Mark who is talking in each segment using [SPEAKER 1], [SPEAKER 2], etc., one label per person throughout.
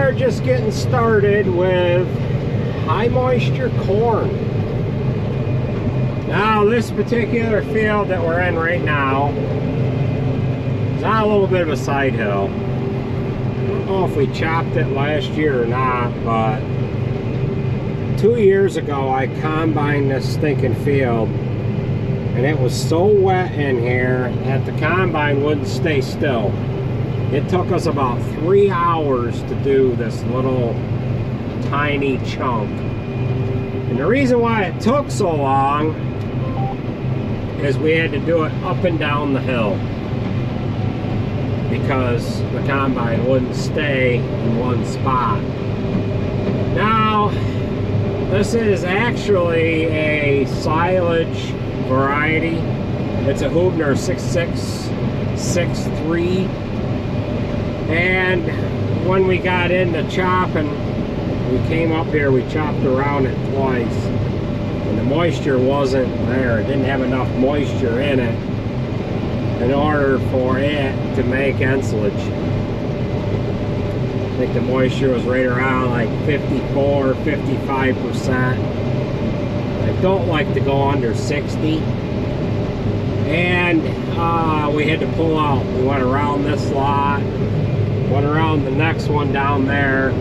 [SPEAKER 1] are just getting started with high moisture corn. Now this particular field that we're in right now is on a little bit of a side hill. I don't know if we chopped it last year or not, but 2 years ago I combined this stinking field, and it was so wet in here that the combine wouldn't stay still. It took us about 3 hours to do this little tiny chunk. And the reason why it took so long is we had to do it up and down the hill because the combine wouldn't stay in one spot. Now, this is actually a silage variety. It's a Hubner 6663. And when we got into chopping, we came up here, we chopped around it twice, and the moisture wasn't there. It didn't have enough moisture in it in order for it to make ensilage. I think the moisture was right around like 54, 55%. I don't like to go under 60. And we had to pull out. We went around this lot, went around the next one down there.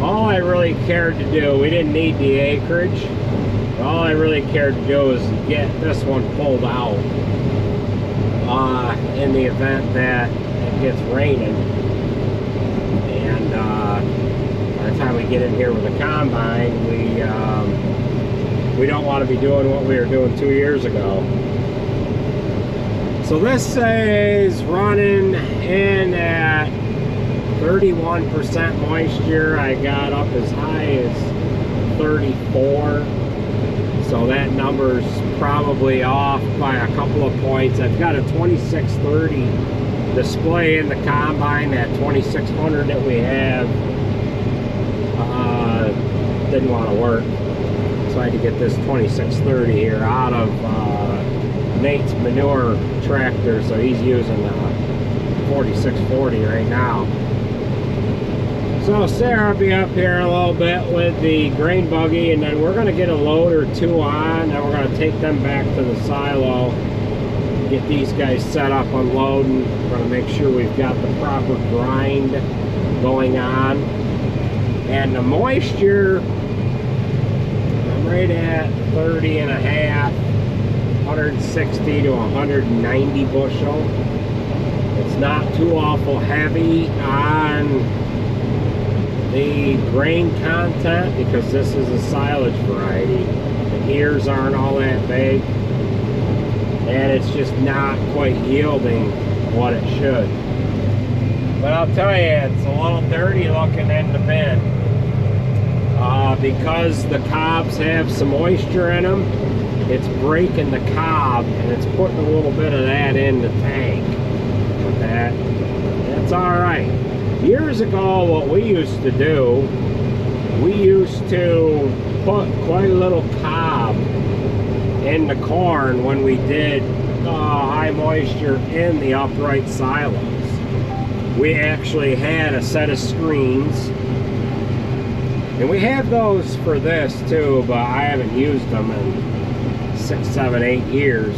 [SPEAKER 1] All I really cared to do, we didn't need the acreage. All I really cared to do was get this one pulled out in the event that it gets raining. And by the time we get in here with the combine, we don't want to be doing what we were doing 2 years ago. So this is running in at 31% moisture. I got up as high as 34. So that number's probably off by a couple of points. I've got a 2630 display in the combine. That 2600 that we have didn't want to work. So I had to get this 2630 here out of Nate's manure tractor. So he's using 4640 right now. So Sarah will be up here a little bit with the grain buggy, and then we're going to get a load or two on, and we're going to take them back to the silo, get these guys set up unloading. We're going to make sure we've got the proper grind going on. And the moisture, I'm right at 30 and a half, 160 to 190 bushel. It's not too awful heavy on the grain content because this is a silage variety. The ears aren't all that big, and it's just not quite yielding what it should. But I'll tell you, it's a little dirty looking in the bin because the cobs have some moisture in them. It's breaking the cob, and it's putting a little bit of that in the tank. But that's all right. Years ago, what we used to do, we used to put quite a little cob in the corn when we did high moisture in the upright silos. We actually had a set of screens, and we have those for this too, but I haven't used them in 6, 7, 8 years.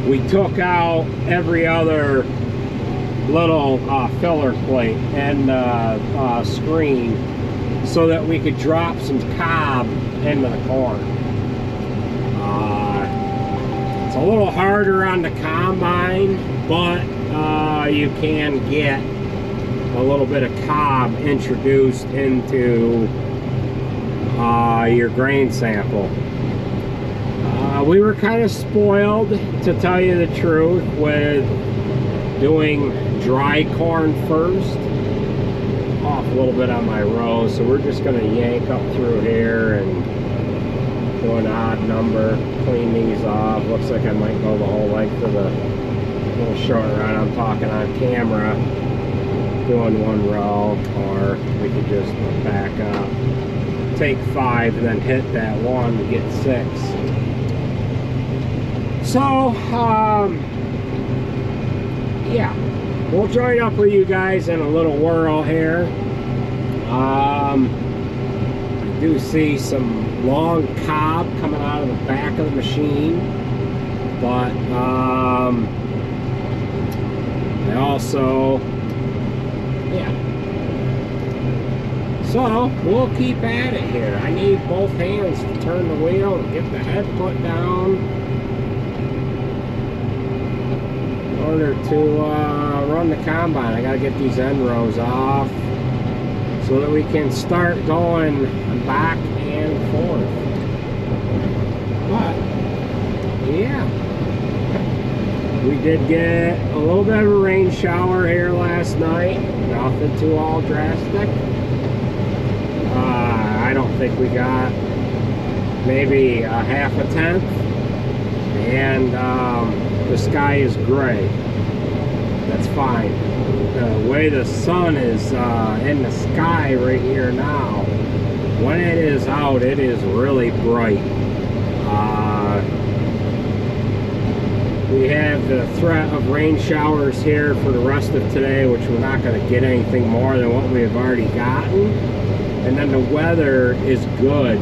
[SPEAKER 1] We took out every other little filler plate and screen so that we could drop some cob into the corn. It's a little harder on the combine, but you can get a little bit of cob introduced into your grain sample. We were kind of spoiled, to tell you the truth, with doing dry corn first. Off a little bit on my row, so we're just going to yank up through here and do an odd number, clean these off. Looks like I might go the whole length of the little short run. I'm talking on camera, doing one row, or we could just back up, take 5, and then hit that 1 to get 6. So, yeah, we'll join up with you guys in a little whirl here. I do see some long cob coming out of the back of the machine, but I also, yeah. So we'll keep at it here. I need both hands to turn the wheel and get the head put down in order to run the combine. I gotta get these end rows off so that we can start going back and forth. But yeah, we did get a little bit of a rain shower here last night. Nothing too all drastic. I don't think we got maybe a half a tenth, and the sky is gray. That's fine. The way the sun is in the sky right here now, when it is out, it is really bright. We have the threat of rain showers here for the rest of today, which we're not going to get anything more than what we have already gotten. And then the weather is good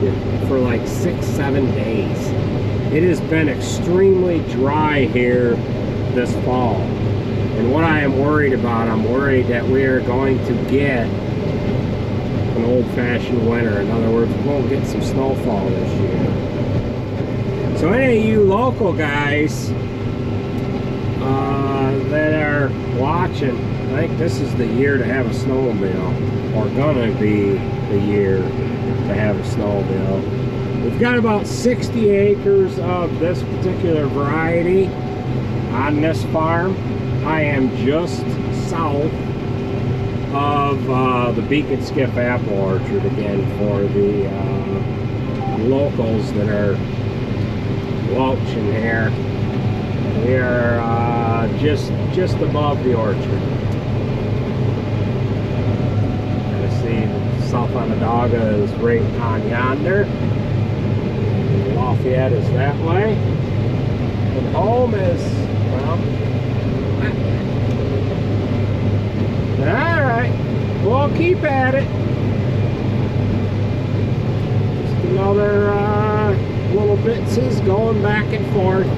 [SPEAKER 1] for like 6-7 days. It has been extremely dry here this fall. And what I am worried about, I'm worried that we are going to get an old-fashioned winter. In other words, we won't get some snowfall this year. So any of you local guys that are watching, I think this is the year to have a snowmobile, or gonna be the year to have a snowmobile. We've got about 60 acres of this particular variety on this farm. I am just south of the Beacon Skiff Apple Orchard again for the locals that are watching here. We are just above the orchard. You see South Onondaga is right on yonder. Lafayette is that way. And home is, well, alright, we'll keep at it. Just another little bitses going back and forth.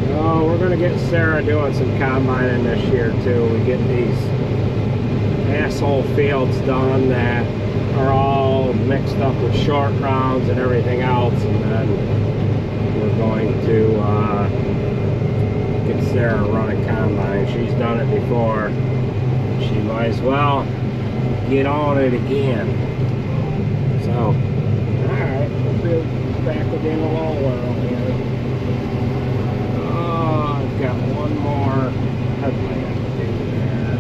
[SPEAKER 1] So we're going to get Sarah doing some combining this year too. We get these asshole fields done that are all mixed up with short rounds and everything else, and then we're going to get Sarah running combine. She's done it before. She might as well get on it again. So, alright, we'll be back again a little while here. Oh, I've got one more headlamp to do there.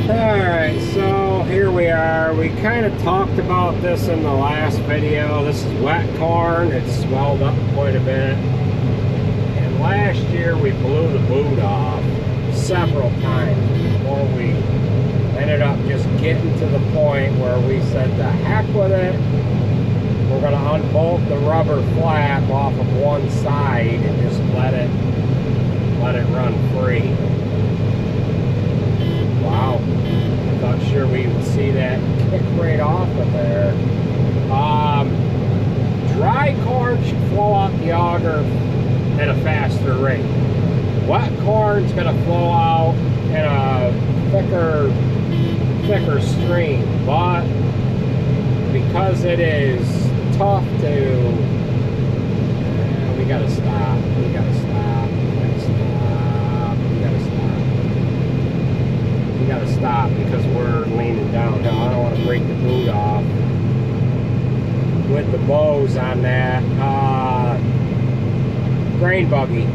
[SPEAKER 1] Alright, so here we are. We kind of talked about this in the last video. This is wet corn. It's swelled up quite a bit. And last year we blew the boot off several times before we ended up just getting to the point where we said, the heck with it. We're going to unbolt the rubber flap off of one side and just let it run free. Wow. Not sure we would see that kick right off of there. Dry corn should flow out the auger at a faster rate. Wet corn's going to flow out in a thicker stream, but because it is tough to, we gotta stop, we gotta stop, we gotta stop, we gotta stop. We gotta stop because we're leaning downhill. I don't want to break the boot off with the bows on that grain buggy.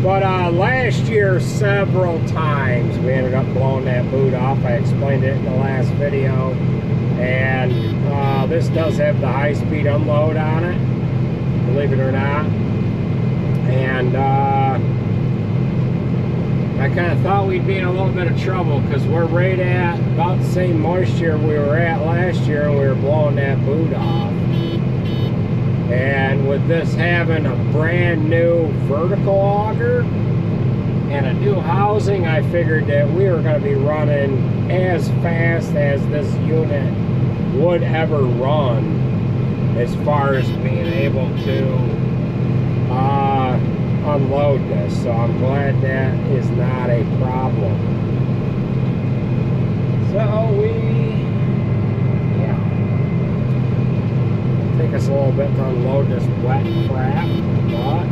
[SPEAKER 1] But last year, several times, we ended up blowing that boot off. I explained it in the last video. And this does have the high-speed unload on it, believe it or not. And I kind of thought we'd be in a little bit of trouble because we're right at about the same moisture we were at last year, and we were blowing that boot off. And with with this having a brand new vertical auger and a new housing, I figured that we were going to be running as fast as this unit would ever run as far as being able to unload this. So I'm glad that is not a problem. So take us a little bit to unload this wet crap, but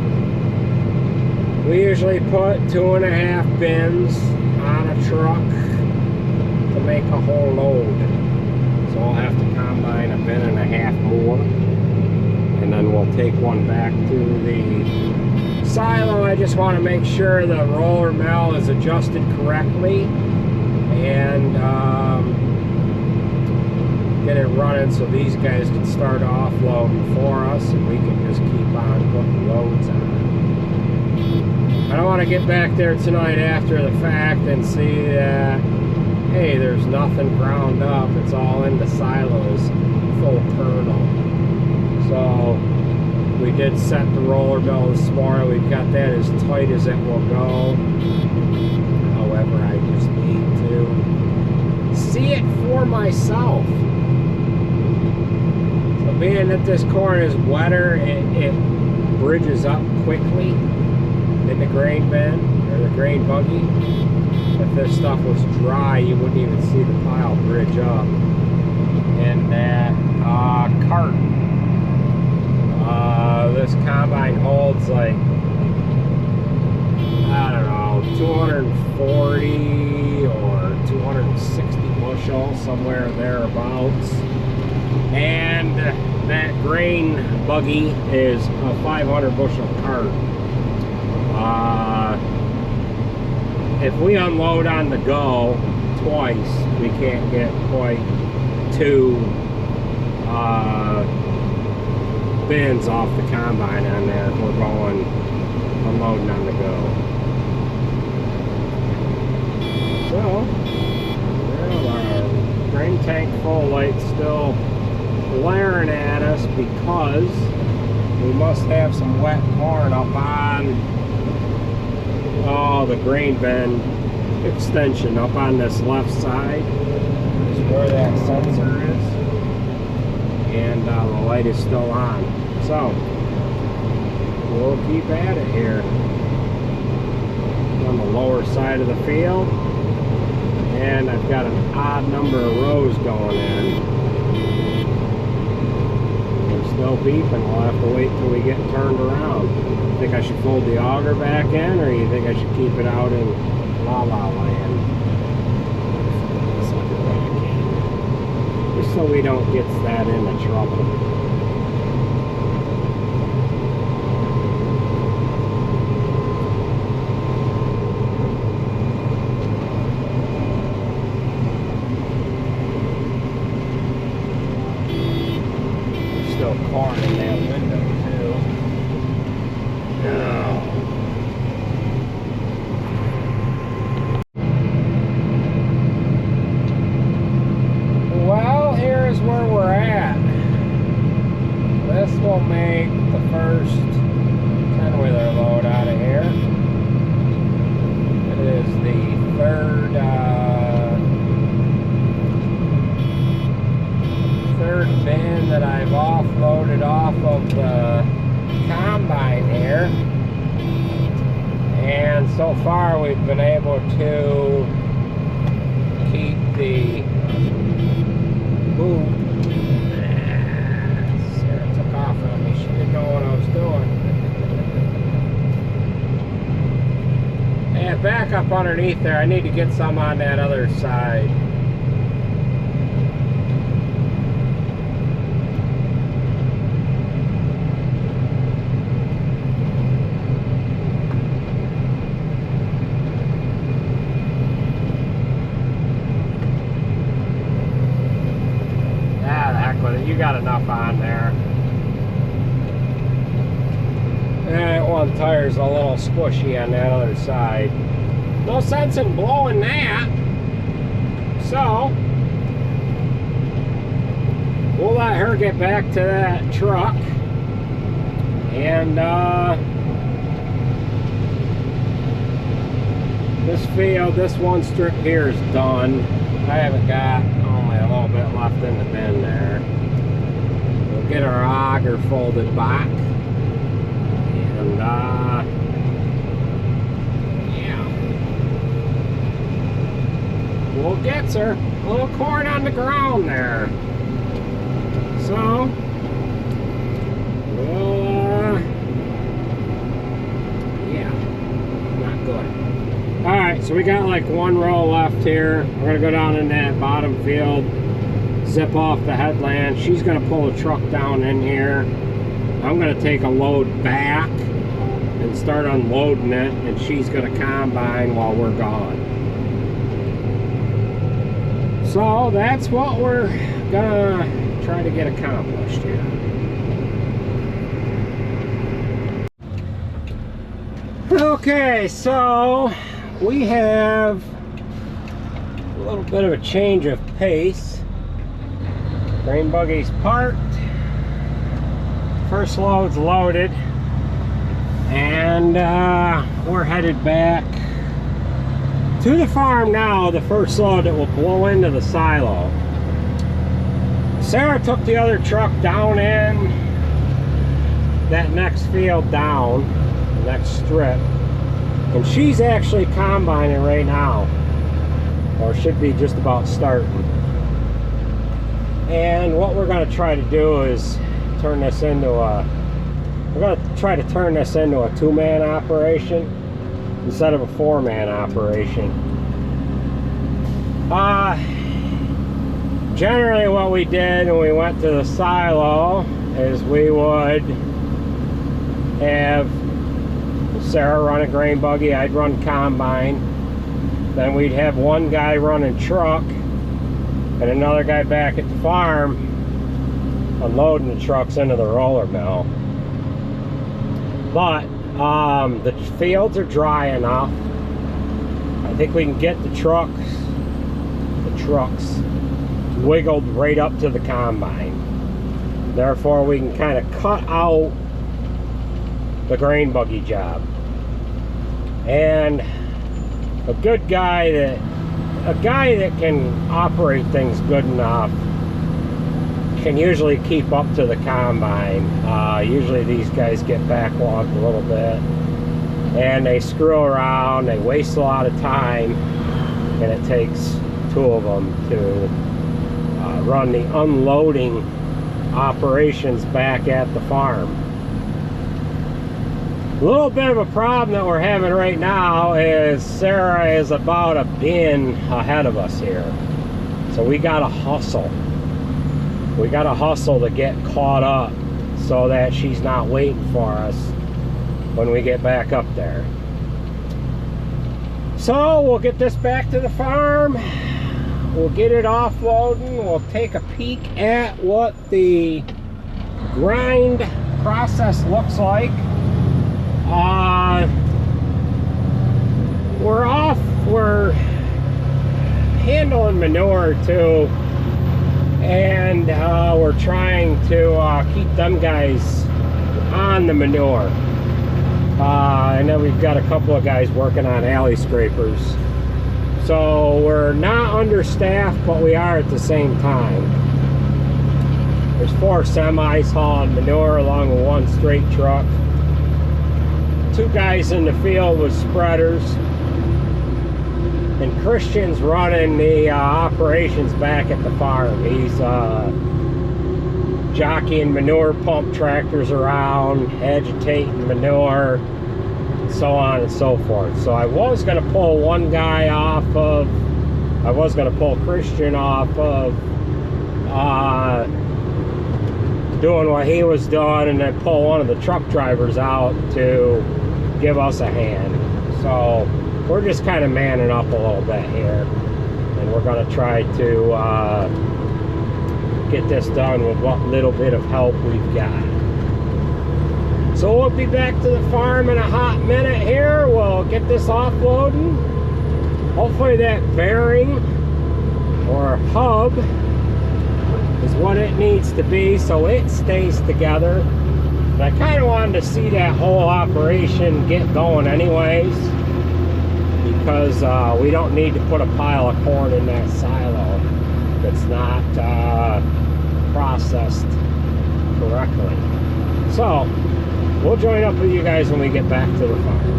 [SPEAKER 1] we usually put 2.5 bins on a truck to make a whole load. So I'll have to combine 1.5 bins more, and then we'll take one back to the silo. I just want to make sure the roller mill is adjusted correctly and get it running so these guys can start offloading for us and we can just keep on putting loads on. I don't want to get back there tonight after the fact and see that, hey, there's nothing ground up, it's all in the silos, full kernel. So we did set the roller mill this morning. We've got that as tight as it will go. However, I just need to see it for myself. So being that this corn is wetter, it bridges up quickly in the grain bin, or the grain buggy. If this stuff was dry, you wouldn't even see the pile bridge up. And that cart, this combine holds like, I don't know, 240 or 260 bushels, somewhere thereabouts. And that grain buggy is a 500 bushel cart. If we unload on the go twice, we can't get quite 2 bins off the combine on there if we're going unloading on the go. So, well, our grain tank full light's still glaring at us because we must have some wet corn up on the grain bin extension up on this left side is where that sensor is, and the light is still on. So we'll keep at it here on the lower side of the field, and I've got an odd number of rows going in. We're still beeping. We'll have to wait till we get turned around. Think I should fold the auger back in, or you think I should keep it out in La La Land? Just so we don't get that into trouble. There's still corn in that window too. Well, here's where we're at. This will make the first 10-wheeler load out of here. It is the third bin that I've offloaded off of the combine here, and so far we've been able to keep the boom. Sarah took off on me. She didn't know what I was doing. And back up underneath there, I need to get some on that other side. You got enough on there. That one tire's a little squishy on that other side. No sense in blowing that. So we'll let her get back to that truck, And this field, this one strip here is done. I haven't got only a little bit left in the bin there. We'll get our auger folded back. And yeah, we'll get her. A little corn on the ground there. So we'll yeah, not good. Alright, so we got like one row left here. We're gonna go down in that bottom field, zip off the headland. She's gonna pull the truck down in here. I'm gonna take a load back and start unloading it, and she's gonna combine while we're gone. So that's what we're gonna try to get accomplished here. Okay, so we have a little bit of a change of pace. Grain buggy's parked. First load's loaded. And we're headed back to the farm now, the first load that will blow into the silo. Sarah took the other truck down in that next field down, the next strip. And she's actually combining right now, or should be just about starting. And what we're going to try to do is turn this into a, we're going to try to turn this into a two-man operation instead of a four-man operation. Generally what we did when we went to the silo is we would have Sarah run a grain buggy, I'd run combine, then we'd have one guy running truck and another guy back at the farm unloading the trucks into the roller mill. But the fields are dry enough. I think we can get the trucks wiggled right up to the combine. Therefore we can kind of cut out the grain buggy job. And a guy that can operate things good enough can usually keep up to the combine. Usually these guys get backlogged a little bit and they screw around, they waste a lot of time, and it takes two of them to run the unloading operations back at the farm. A little bit of a problem that we're having right now is Sarah is about a bin ahead of us here. So we gotta hustle. We gotta hustle to get caught up so that she's not waiting for us when we get back up there. So we'll get this back to the farm. We'll get it offloading. We'll take a peek at what the grind process looks like. We're handling manure too, and we're trying to keep them guys on the manure. And then we've got a couple of guys working on alley scrapers. So we're not understaffed, but we are at the same time. There's 4 semis hauling manure along with 1 straight truck. 2 guys in the field with spreaders, and Christian's running the operations back at the farm. He's jockeying manure pump tractors around, agitating manure, and so on and so forth. So I was going to pull one guy off of, I was going to pull Christian off of doing what he was doing, and then pull one of the truck drivers out to give us a hand. So we're just kind of manning up a little bit here, and we're going to try to get this done with what little bit of help we've got. So we'll be back to the farm in a hot minute here. We'll get this offloading. Hopefully that bearing or hub is what it needs to be so it stays together. And I kind of wanted to see that whole operation get going anyways, because we don't need to put a pile of corn in that silo that's not processed correctly. So we'll join up with you guys when we get back to the farm.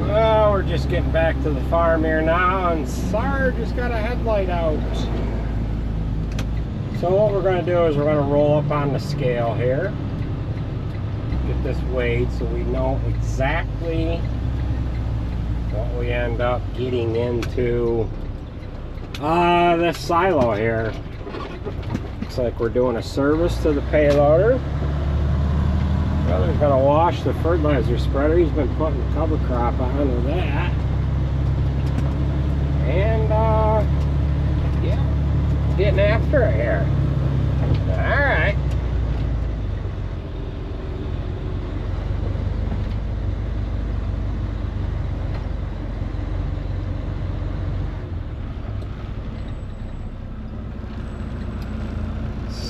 [SPEAKER 1] Well, we're just getting back to the farm here now, and Sarge just got a headlight out. So what we're going to do is we're going to roll up on the scale here, get this weighed so we know exactly what we end up getting into this silo here. Looks like we're doing a service to the payloader. Brother's gonna wash the fertilizer spreader. He's been putting cover crop onto that. And yeah, getting after it here. Alright.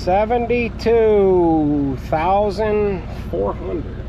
[SPEAKER 1] $72,400.